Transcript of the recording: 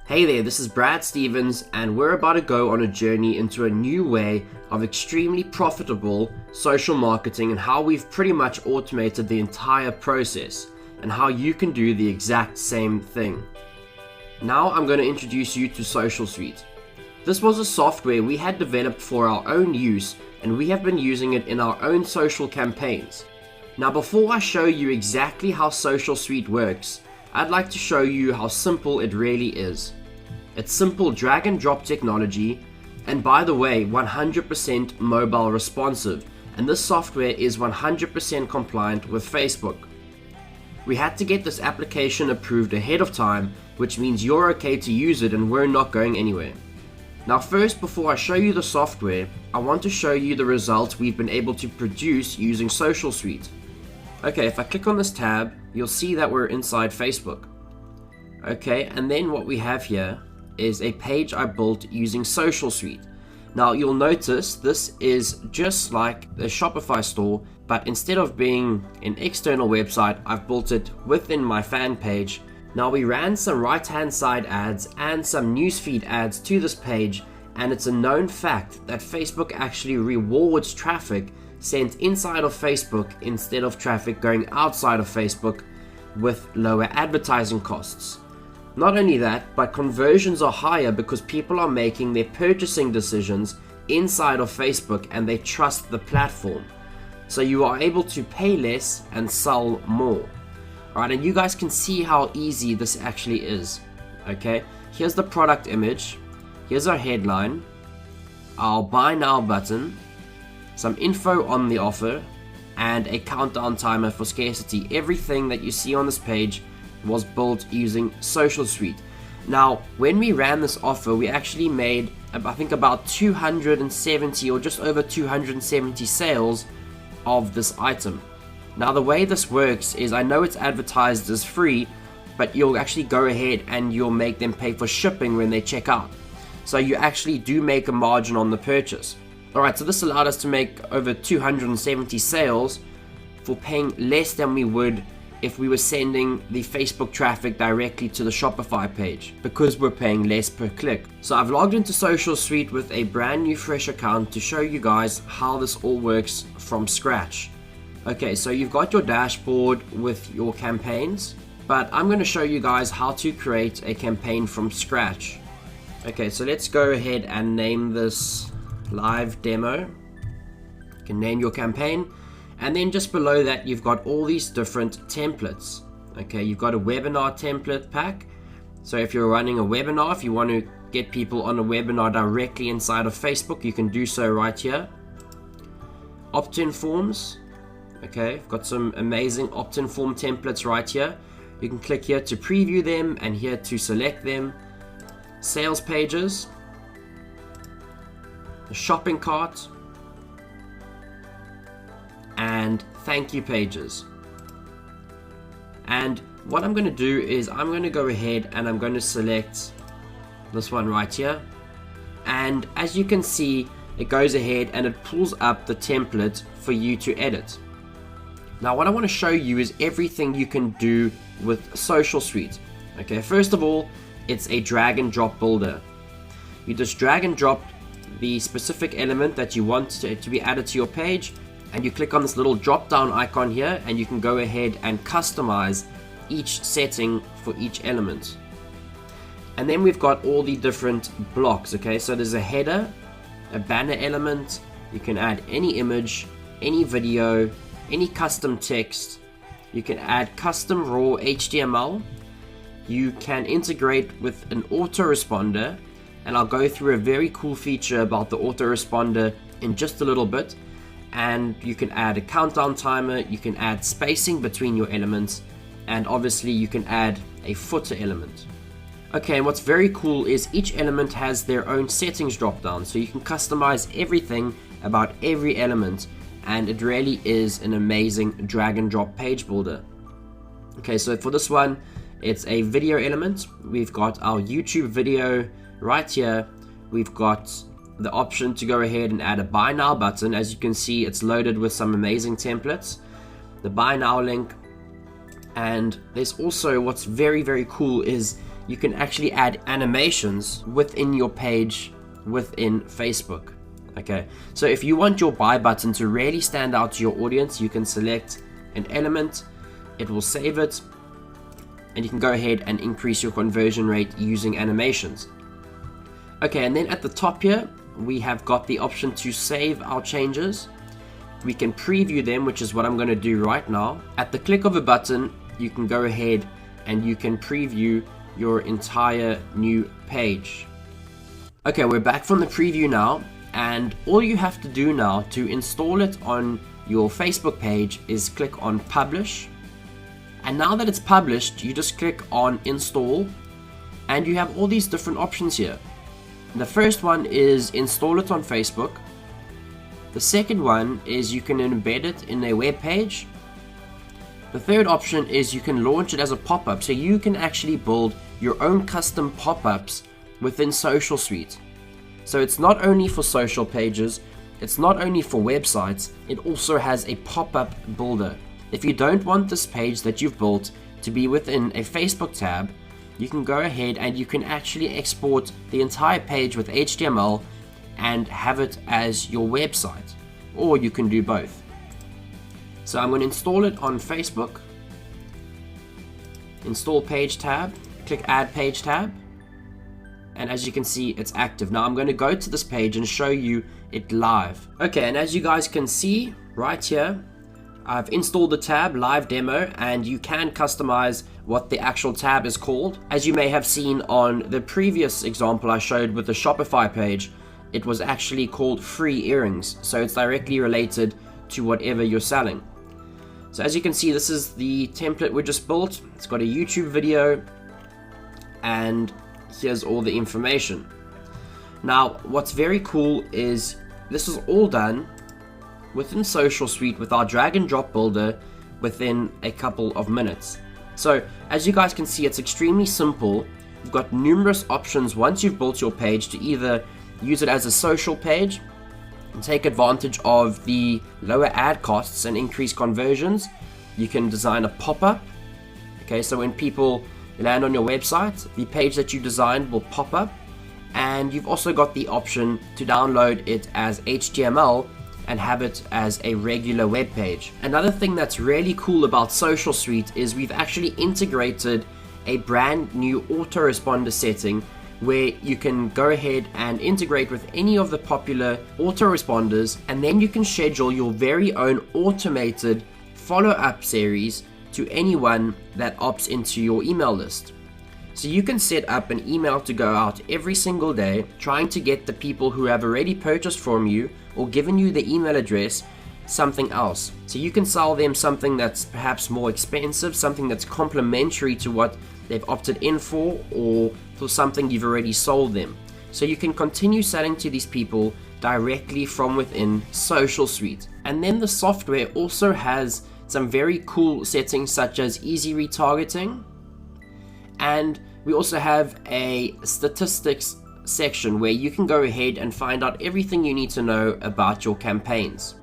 Hey there, this is Brad Stevens, and we're about to go on a journey into a new way of extremely profitable social marketing and how we've pretty much automated the entire process and how you can do the exact same thing. Now I'm going to introduce you to Social Suite. This was a software we had developed for our own use, and we have been using it in our own social campaigns. Now before I show you exactly how Social Suite works, I'd like to show you how simple it really is. It's simple drag and drop technology, and by the way, 100% mobile responsive, and this software is 100% compliant with Facebook. We had to get this application approved ahead of time, which means you're okay to use it and we're not going anywhere. Now first, before I show you the software, I want to show you the results we've been able to produce using Social Suite. Okay, if I click on this tab, you'll see that we're inside Facebook. Okay, and then what we have here is a page I built using Social Suite. Now you'll notice this is just like the Shopify store, but instead of being an external website, I've built it within my fan page. Now we ran some right hand side ads and some newsfeed ads to this page, and it's a known fact that Facebook actually rewards traffic sent inside of Facebook instead of traffic going outside of Facebook with lower advertising costs. Not only that, but conversions are higher because people are making their purchasing decisions inside of Facebook and they trust the platform. So you are able to pay less and sell more. Alright, and you guys can see how easy this actually is. Okay, here's the product image, here's our headline, our buy now button, some info on the offer, and a countdown timer for scarcity. Everything that you see on this page was built using Social Suite. Now, when we ran this offer, we actually made, I think, about 270 or just over 270 sales of this item. Now, the way this works is, I know it's advertised as free, but you'll actually go ahead and you'll make them pay for shipping when they check out. So you actually do make a margin on the purchase. Alright, so this allowed us to make over 270 sales for paying less than we would if we were sending the Facebook traffic directly to the Shopify page, because we're paying less per click. So I've logged into Social Suite with a brand new fresh account to show you guys how this all works from scratch. Okay, so you've got your dashboard with your campaigns, but I'm going to show you guys how to create a campaign from scratch. Okay, so let's go ahead and name this live demo. You can name your campaign, and then just below that you've got all these different templates. Okay, you've got a webinar template pack. So if you're running a webinar, if you want to get people on a webinar directly inside of Facebook, you can do so right here. Opt-in forms. Okay, I've got some amazing opt-in form templates right here. You can click here to preview them and here to select them. Sales pages, the shopping cart, and thank you pages. And what I'm going to do is I'm going to go ahead and I'm going to select this one right here, and as you can see, it goes ahead and it pulls up the template for you to edit. Now what I want to show you is everything you can do with Social Suite. Okay, first of all, it's a drag and drop builder. You just drag and drop the specific element that you want to be added to your page, and you click on this little drop down icon here, and you can go ahead and customize each setting for each element. And then we've got all the different blocks. Okay, so there's a header, a banner element, you can add any image, any video, any custom text, you can add custom raw HTML, you can integrate with an autoresponder, and I'll go through a very cool feature about the autoresponder in just a little bit. And you can add a countdown timer, you can add spacing between your elements, and obviously you can add a footer element. Okay, and what's very cool is each element has their own settings drop down, so you can customize everything about every element, and it really is an amazing drag and drop page builder. Okay, so for this one, it's a video element. We've got our YouTube video right here. We've got the option to go ahead and add a buy now button. As you can see, it's loaded with some amazing templates. The buy now link, and there's also, what's very cool is you can actually add animations within your page within Facebook. Okay, so if you want your buy button to really stand out to your audience, you can select an element, it will save it, and you can go ahead and increase your conversion rate using animations. Okay, and then at the top here, we have got the option to save our changes. We can preview them, which is what I'm going to do right now. At the click of a button, you can go ahead and you can preview your entire new page. Okay, we're back from the preview now, and all you have to do now to install it on your Facebook page is click on Publish. And now that it's published, you just click on Install, and you have all these different options here. The first one is install it on Facebook. The second one is you can embed it in a web page. The third option is you can launch it as a pop-up, so you can actually build your own custom pop-ups within Social Suite. So it's not only for social pages, it's not only for websites, it also has a pop-up builder. If you don't want this page that you've built to be within a Facebook tab, you can go ahead and you can actually export the entire page with HTML and have it as your website, or you can do both. So I'm going to install it on Facebook. Install page tab, click add page tab, and as you can see, it's active. Now I'm going to go to this page and show you it live. Okay, and as you guys can see right here, I've installed the tab live demo, and you can customize what the actual tab is called. As you may have seen on the previous example I showed with the Shopify page, it was actually called free earrings, so it's directly related to whatever you're selling. So as you can see, this is the template we just built. It's got a YouTube video, and here's all the information. Now what's very cool is this is all done within Social Suite with our drag and drop builder within a couple of minutes. So as you guys can see, it's extremely simple. You've got numerous options once you've built your page to either use it as a social page and take advantage of the lower ad costs and increase conversions. You can design a pop-up. Okay, so when people land on your website, the page that you designed will pop up, and you've also got the option to download it as HTML and have it as a regular web page. Another thing that's really cool about Social Suite is we've actually integrated a brand new autoresponder setting where you can go ahead and integrate with any of the popular autoresponders, and then you can schedule your very own automated follow-up series to anyone that opts into your email list. So you can set up an email to go out every single day, trying to get the people who have already purchased from you or given you the email address something else. So you can sell them something that's perhaps more expensive, something that's complementary to what they've opted in for, or for something you've already sold them. So you can continue selling to these people directly from within Social Suite. And then the software also has some very cool settings such as easy retargeting, and we also have a statistics section where you can go ahead and find out everything you need to know about your campaigns.